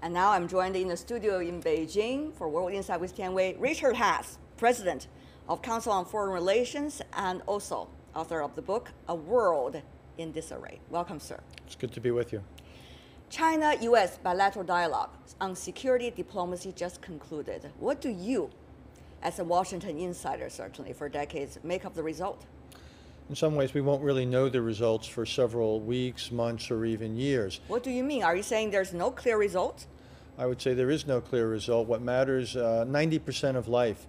And now I'm joined in the studio in Beijing for World Insight with Tian Wei, Richard Haass, President of Council on Foreign Relations and also author of the book, A World in Disarray. Welcome, sir. It's good to be with you. China-U.S. bilateral dialogue on security diplomacy just concluded. What do you, as a Washington insider certainly for decades, make of the result? In some ways, we won't really know the results for several weeks, months, or even years. What do you mean? Are you saying there's no clear result? I would say there is no clear result. What matters, 90% of life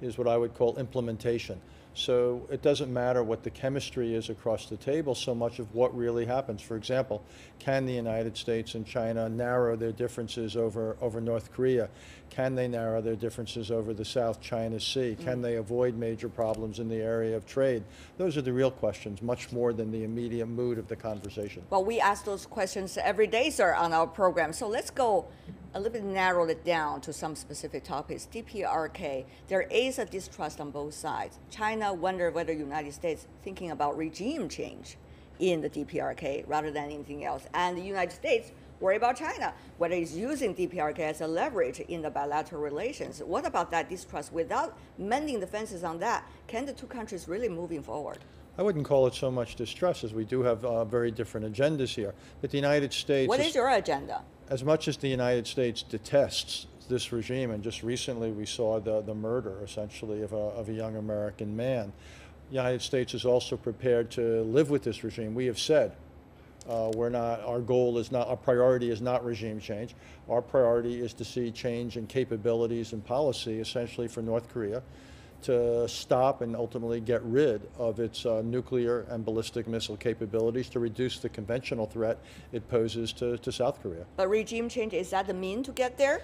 is what I would call implementation. So it doesn't matter what the chemistry is across the table, so much of what really happens. For example, can the United States and China narrow their differences over North Korea? Can they narrow their differences over the South China Sea? Can they avoid major problems in the area of trade? Those are the real questions, much more than the immediate mood of the conversation. Well, we ask those questions every day, sir, on our program. So let's go a little bit narrow it down to some specific topics. DPRK, there is a distrust on both sides. China wonder whether the United States thinking about regime change in the DPRK rather than anything else. And the United States worry about China, whether it's using DPRK as a leverage in the bilateral relations. What about that distrust? Without mending the fences on that, can the two countries really moving forward? I wouldn't call it so much distrust, as we do have very different agendas here. But the United States... What is your agenda? As much as the United States detests this regime, and just recently we saw the murder, essentially, of a young American man, the United States is also prepared to live with this regime. We have said our goal is not, our priority is not regime change. Our priority is to see change in capabilities and policy, essentially for North Korea, to stop and ultimately get rid of its nuclear and ballistic missile capabilities to reduce the conventional threat it poses to South Korea. But regime change, is that the mean to get there?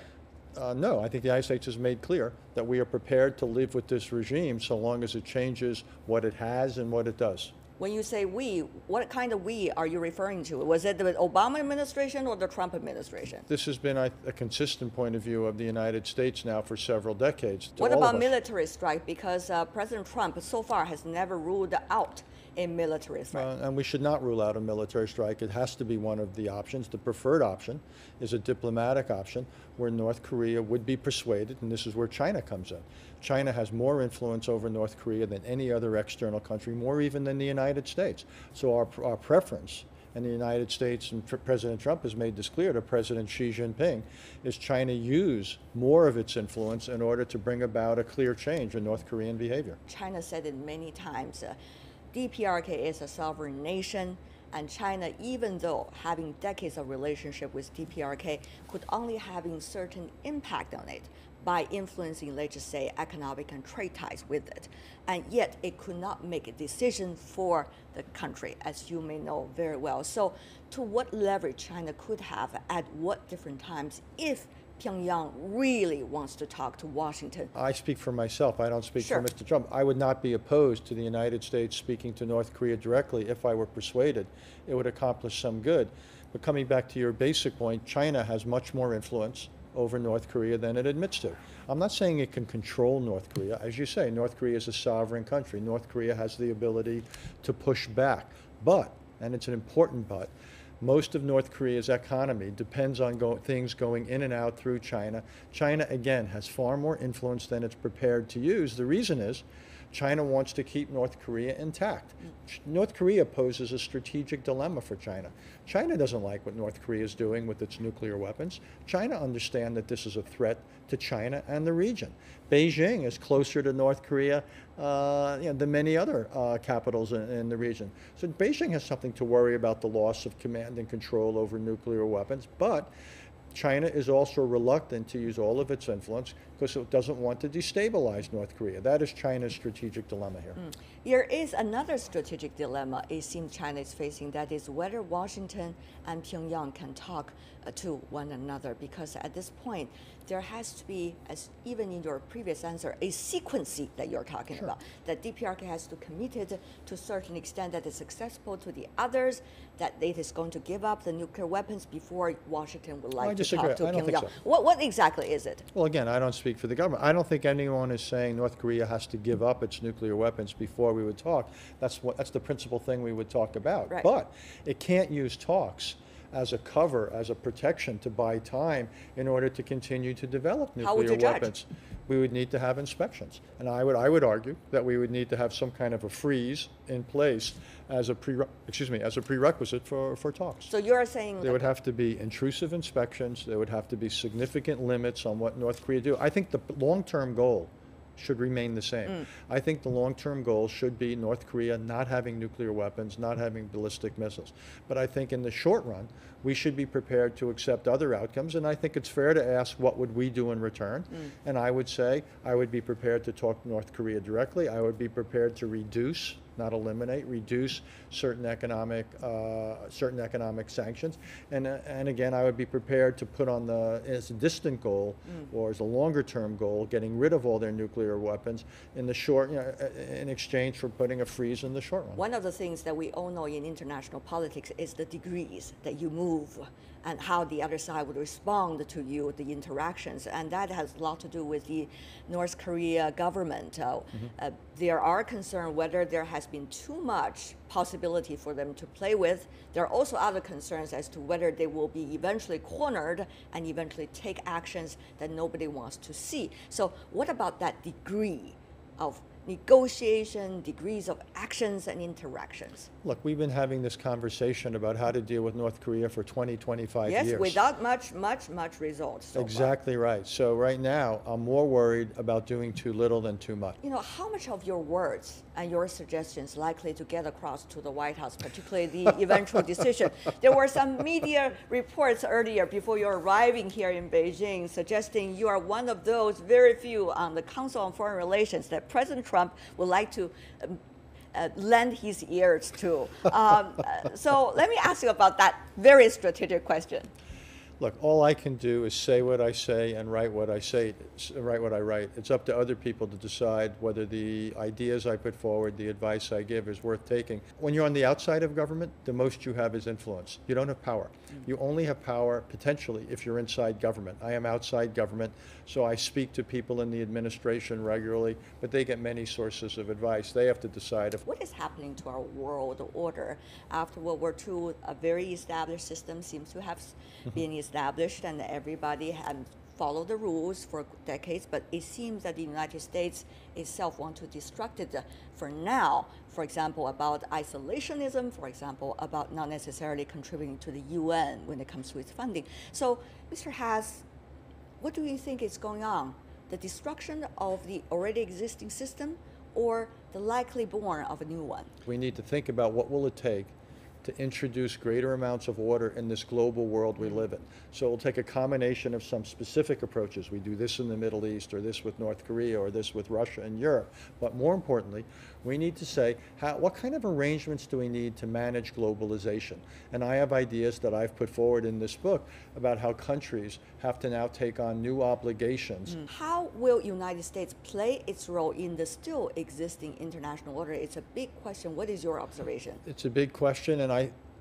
No, I think the United States has made clear that we are prepared to live with this regime so long as it changes what it has and what it does. When you say we, what kind of we are you referring to? Was it the Obama administration or the Trump administration? This has been a consistent point of view of the United States now for several decades. What about military strike? Because President Trump so far has never ruled out a military strike. And we should not rule out a military strike. It has to be one of the options. The preferred option is a diplomatic option where North Korea would be persuaded, and this is where China comes in. China has more influence over North Korea than any other external country, more even than the United States. So our preference, and the United States and President Trump has made this clear to President Xi Jinping, is China use more of its influence in order to bring about a clear change in North Korean behavior. China said it many times. DPRK is a sovereign nation, and China, even though having decades of relationship with DPRK, could only having certain impact on it by influencing, let's just say, economic and trade ties with it. And yet it could not make a decision for the country, as you may know very well. So to what leverage China could have at what different times if Pyongyang really wants to talk to Washington? I speak for myself. I don't speak Sure. for Mr. Trump. I would not be opposed to the United States speaking to North Korea directly if I were persuaded it would accomplish some good. But coming back to your basic point, China has much more influence over North Korea than it admits to. I'm not saying it can control North Korea. As you say, North Korea is a sovereign country. North Korea has the ability to push back. But, and it's an important but, most of North Korea's economy depends on things going in and out through China. China, again, has far more influence than it's prepared to use. The reason is China wants to keep North Korea intact. North Korea poses a strategic dilemma for China. China doesn't like what North Korea is doing with its nuclear weapons. China understands that this is a threat to China and the region. Beijing is closer to North Korea than many other capitals in the region. So Beijing has something to worry about the loss of command and control over nuclear weapons, but China is also reluctant to use all of its influence because it doesn't want to destabilize North Korea. That is China's strategic dilemma here. There is another strategic dilemma it seems China is facing, that is whether Washington and Pyongyang can talk to one another, because at this point there has to be, as even in your previous answer, a sequencing that you're talking Sure. about. That DPRK has to commit it to a certain extent that is accessible to the others, that it is going to give up the nuclear weapons before Washington would like to talk to I don't Pyongyang. think so. What exactly is it? Well, again, I don't speak for the government. I don't think anyone is saying North Korea has to give up its nuclear weapons before we would talk. That's the principal thing we would talk about. Right. But it can't use talks as a cover, as a protection to buy time in order to continue to develop How would nuclear you judge? weapons. We would need to have inspections. And I would argue that we would need to have some kind of a freeze in place as a prerequisite for talks. So you're saying There would have to be intrusive inspections. There would have to be significant limits on what North Korea do. I think the long-term goal should remain the same. I think the long-term goal should be North Korea not having nuclear weapons, not having ballistic missiles. But I think in the short run, we should be prepared to accept other outcomes, and I think it's fair to ask what would we do in return. And I would say I would be prepared to talk to North Korea directly. I would be prepared to reduce, not eliminate, reduce certain economic sanctions. And again, I would be prepared to put on as a distant goal or as a longer term goal, getting rid of all their nuclear weapons in the short, in exchange for putting a freeze in the short run. one of the things that we all know in international politics is the degrees that you move and how the other side would respond to you, the interactions. And that has a lot to do with the North Korea government. There are concerns whether there has been too much possibility for them to play with. There are also other concerns as to whether they will be eventually cornered and eventually take actions that nobody wants to see. So what about that degree of negotiation, degrees of actions and interactions? Look, we've been having this conversation about how to deal with North Korea for 20, 25 years. Yes, without much results so Exactly right. So right now, I'm more worried about doing too little than too much. You know, how much of your words and your suggestions likely to get across to the White House, particularly the eventual decision? There were some media reports earlier before you're arriving here in Beijing suggesting you are one of those very few on the Council on Foreign Relations that President Trump would like to lend his ears to. So let me ask you about that very strategic question. Look, all I can do is say what I say and write what I say, write what I write. It's up to other people to decide whether the ideas I put forward, the advice I give is worth taking. When you're on the outside of government, the most you have is influence. You don't have power. You only have power potentially if you're inside government. I am outside government, so I speak to people in the administration regularly, but they get many sources of advice. They have to decide if... What is happening to our world order? After World War II, a very established system seems to have been established and everybody had followed the rules for decades, but it seems that the United States itself wants to destruct it for now. For example, about isolationism, for example, about not necessarily contributing to the UN when it comes to its funding. So, Mr. Haass, what do you think is going on? The destruction of the already existing system or the likely born of a new one? We need to think about what will it take to introduce greater amounts of order in this global world we live in. So it'll take a combination of some specific approaches. We do this in the Middle East, or this with North Korea, or this with Russia and Europe. But more importantly, we need to say, what kind of arrangements do we need to manage globalization? And I have ideas that I've put forward in this book about how countries have to now take on new obligations. How will United States play its role in the still existing international order? It's a big question. What is your observation? It's a big question, and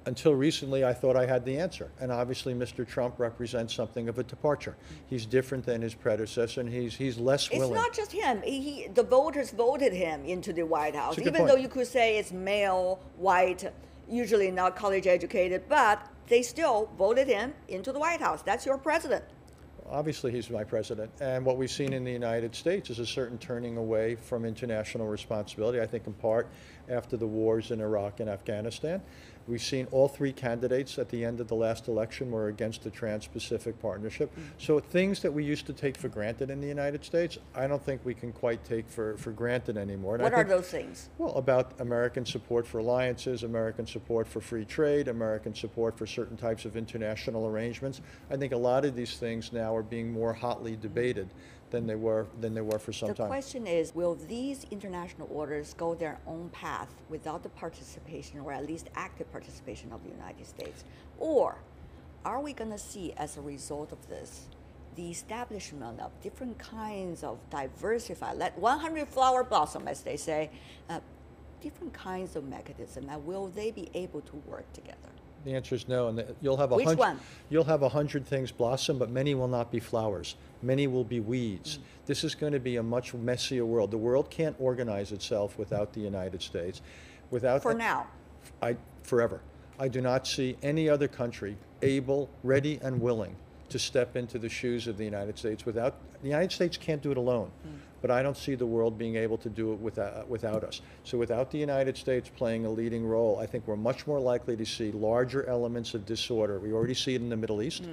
until recently, I thought I had the answer. And obviously, Mr. Trump represents something of a departure. He's different than his predecessor, and he's less willing. It's not just him. The voters voted him into the White House, even point. though you could say it's male, white, usually not college educated, but they still voted him into the White House. That's your president. Obviously, he's my president. And what we've seen in the United States is a certain turning away from international responsibility, I think in part after the wars in Iraq and Afghanistan. We've seen all three candidates at the end of the last election were against the Trans-Pacific Partnership. So things that we used to take for granted in the United States, I don't think we can quite take for granted anymore. And what are those things? Well, about American support for alliances, American support for free trade, American support for certain types of international arrangements. I think a lot of these things now are being more hotly debated than they were for some time. The question is, will these international orders go their own path without the participation, or at least active participation, of the United States? Or are we going to see, as a result of this, the establishment of different kinds of diversified, let 100 flower blossom, as they say, different kinds of mechanisms, and will they be able to work together? The answer is no, and you'll have Which one? You'll have 100 things blossom, but many will not be flowers. Many will be weeds. This is going to be a much messier world. The world can't organize itself without the United States. Forever. I do not see any other country able, ready, and willing to step into the shoes of the United States without, the United States can't do it alone. But I don't see the world being able to do it without us. So without the United States playing a leading role, I think we're much more likely to see larger elements of disorder. We already see it in the Middle East.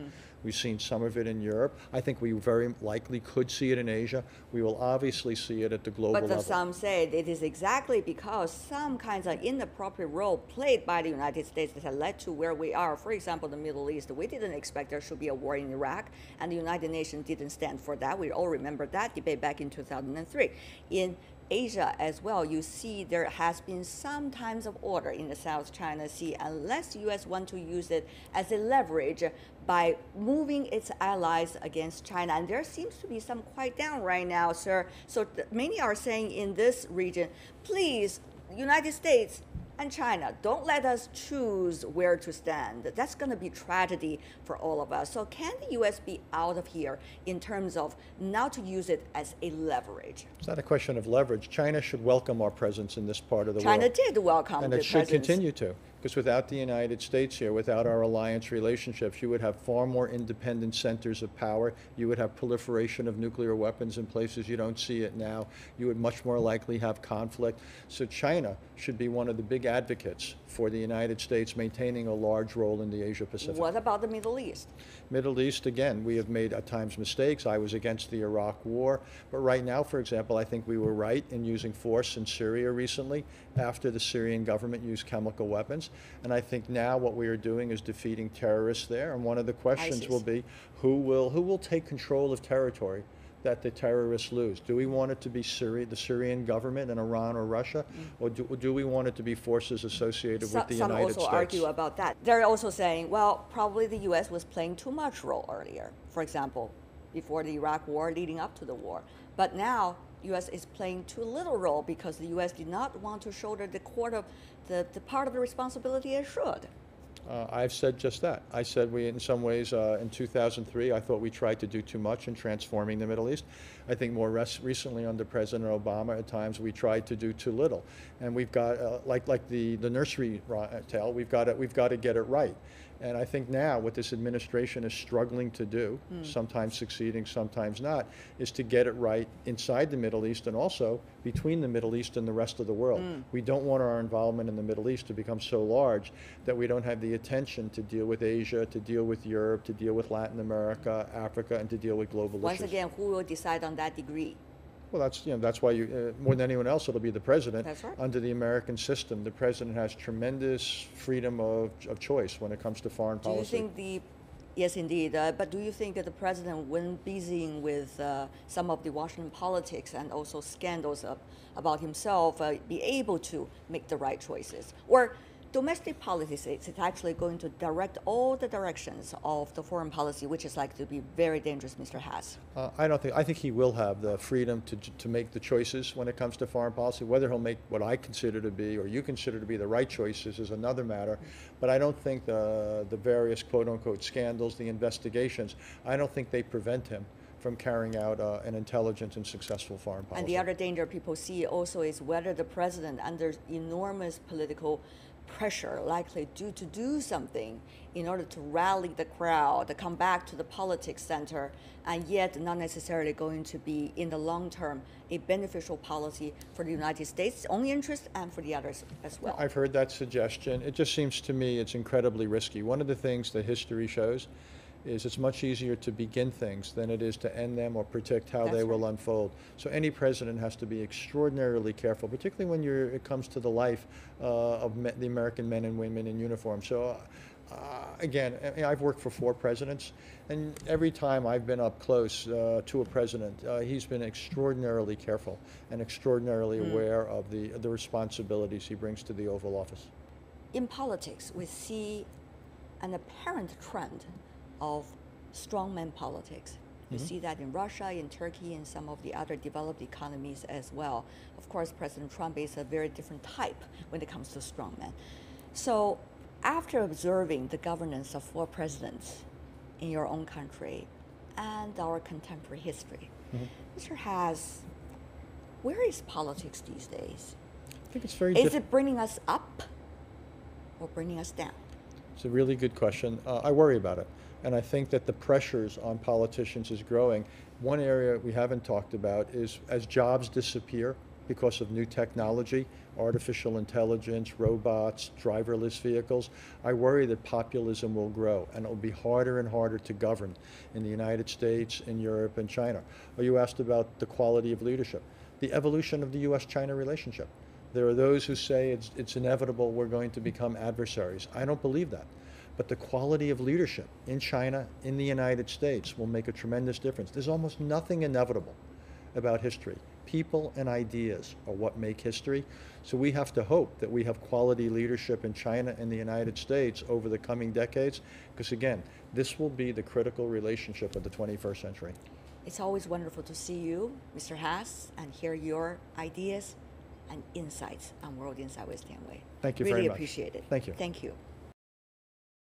We've seen some of it in Europe. I think we very likely could see it in Asia. We will obviously see it at the global level. But some say it is exactly because some kinds of inappropriate role played by the United States that have led to where we are. For example, the Middle East. We didn't expect there should be a war in Iraq, and the United Nations didn't stand for that. We all remember that debate back in 2003. In Asia as well, you see there has been some times of order in the South China Sea unless the U.S. want to use it as a leverage by moving its allies against China. And there seems to be some quiet down right now, sir. So many are saying in this region, please, United States and China, don't let us choose where to stand. That's going to be tragedy for all of us. So can the U.S. be out of here in terms of not to use it as a leverage? It's not a question of leverage. China should welcome our presence in this part of the world. China did welcome and the it should presence. continue to. Because without the United States here, without our alliance relationships, you would have far more independent centers of power. You would have proliferation of nuclear weapons in places you don't see it now. You would much more likely have conflict. So China should be one of the big advocates for the United States maintaining a large role in the Asia-Pacific. What about the Middle East? Middle East, again, we have made at times mistakes. I was against the Iraq war. But right now, for example, I think we were right in using force in Syria recently after the Syrian government used chemical weapons. And I think now what we are doing is defeating terrorists there. And one of the questions ISIS. will be, who will take control of territory that the terrorists lose? Do we want it to be the Syrian government in Iran or Russia? Or do we want it to be forces associated with the United States? Some also argue about that. They're also saying, well, probably the U.S. was playing too much role earlier. For example, before the Iraq war, leading up to the war. But now, U.S. is playing too little role because the U.S. did not want to shoulder the part of the responsibility it should. I've said just that. I said we, in some ways, in 2003, I thought we tried to do too much in transforming the Middle East. I think more recently under President Obama, at times we tried to do too little. And we've got, like the nursery tale, we've got to get it right. And I think now what this administration is struggling to do, sometimes succeeding, sometimes not, is to get it right inside the Middle East and also between the Middle East and the rest of the world. We don't want our involvement in the Middle East to become so large that we don't have the attention to deal with Asia, to deal with Europe, to deal with Latin America, Africa, and to deal with global Once issues. again, who will decide on that degree? Well, that's why more than anyone else, it'll be the president. That's right. Under the American system, the president has tremendous freedom of choice when it comes to foreign policy. Do you think yes, indeed, but do you think that the president, when busying with some of the Washington politics and also scandals about himself, be able to make the right choices? Or domestic politics is actually going to direct all the directions of the foreign policy, which is likely to be very dangerous, Mr. Haass? I think he will have the freedom to make the choices when it comes to foreign policy. Whether he'll make what I consider to be, or you consider to be, the right choices is another matter. But I don't think the various quote-unquote scandals, the investigations, I don't think they prevent him from carrying out an intelligent and successful foreign policy. And the other danger people see also is whether the president, under enormous political pressure, likely to do something in order to rally the crowd, to come back to the politics center, and yet not necessarily going to be, in the long term, a beneficial policy for the United States' own interest and for the others as well. I've heard that suggestion. It just seems to me it's incredibly risky. One of the things that history shows is it's much easier to begin things than it is to end them or predict how they will unfold. So any president has to be extraordinarily careful, particularly when it comes to the life of the American men and women in uniform. So again, I've worked for 4 presidents, and every time I've been up close to a president, he's been extraordinarily careful and extraordinarily aware of the responsibilities he brings to the Oval Office. In politics, we see an apparent trend of strongman politics. You see that in Russia, in Turkey, and some of the other developed economies as well. Of course, President Trump is a very different type when it comes to strongman. So after observing the governance of 4 presidents in your own country and our contemporary history, Mr. Haass, where is politics these days? I think it's very Is it bringing us up or bringing us down? It's a really good question. I worry about it. And I think that the pressures on politicians is growing. One area we haven't talked about is as jobs disappear because of new technology, artificial intelligence, robots, driverless vehicles, I worry that populism will grow and it will be harder and harder to govern in the United States, in Europe, and China. Or you asked about the quality of leadership, the evolution of the U.S.-China relationship. There are those who say it's inevitable we're going to become adversaries. I don't believe that. But the quality of leadership in China, in the United States, will make a tremendous difference. There's almost nothing inevitable about history. People and ideas are what make history. So we have to hope that we have quality leadership in China and the United States over the coming decades, because again, this will be the critical relationship of the 21st century. It's always wonderful to see you, Mr. Haass, and hear your ideas and insights on World Insight with Tian Wei. Thank you really very much. Really appreciate it. Thank you. Thank you.